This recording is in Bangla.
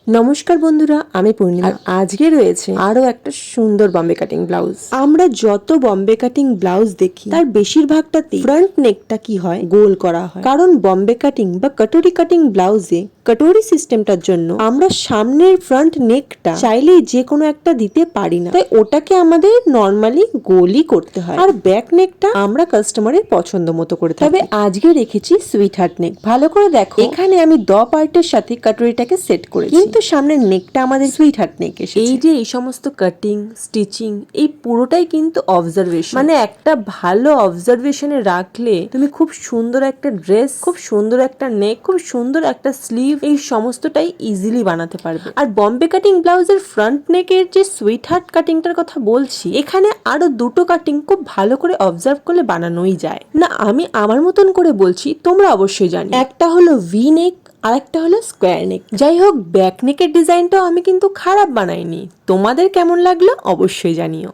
নমস্কার বন্ধুরা, আমি পূর্ণিমা। আজকে রয়েছে আরো একটা সুন্দর বম্বে কাটিং ব্লাউজ। আমরা যত বম্বে কাটিং ব্লাউজ দেখি তার বেশিরভাগটাতে ফ্রন্ট নেকটা কি হয়, গোল করা হয়। কারণ বম্বে কাটিং বা কাটরি কাটিং ব্লাউজে কাটরি সিস্টেমটার জন্য আমরা সামনের ফ্রন্ট নেকটা চাইলেই যে কোনো একটা দিতে পারি না, তাই ওটাকে আমাদের নর্মালি গোলই করতে হয়। আর ব্যাক নেকটা আমরা কাস্টমারের পছন্দ মতো করে থাকি। তবে আজকে রেখেছি সুইট হার্ট নেক। ভালো করে দেখো, এখানে আমি দ পার্টের সাথে কাটরিটাকে সেট করেছি, কিন্তু সামনের নেকটা আমাদের সুইট হার্ট নেক এসেছে। এই যে এই সমস্ত কাটিং স্টিচিং, এই পুরোটাই কিন্তু অবজারভেশন। মানে একটা ভালো অবজারভেশনে রাখলে তুমি খুব সুন্দর একটা ড্রেস, খুব সুন্দর একটা নেক, খুব সুন্দর একটা স্লিভ, এই সমস্তটাই ইজিলি বানাতে পারবে। আর বম্বে কাটিং ব্লাউজের ফ্রন্ট নেকের যে সুইট হার্ট কাটিংটার কথা বলছি, এখানে আরো দুটো কাটিং খুব ভালো করে অবজার্ভ করলে বানানোই যায় না। আমি আমার মতন করে বলছি, তোমরা অবশ্যই জানো। একটা হলো ভি নেক আর একটা হলো স্কোয়ার নেক। যাই হোক, ব্যাক নেকের ডিজাইনটাও আমি কিন্তু খারাপ বানাইনি। তোমাদের কেমন লাগলো অবশ্যই জানিও।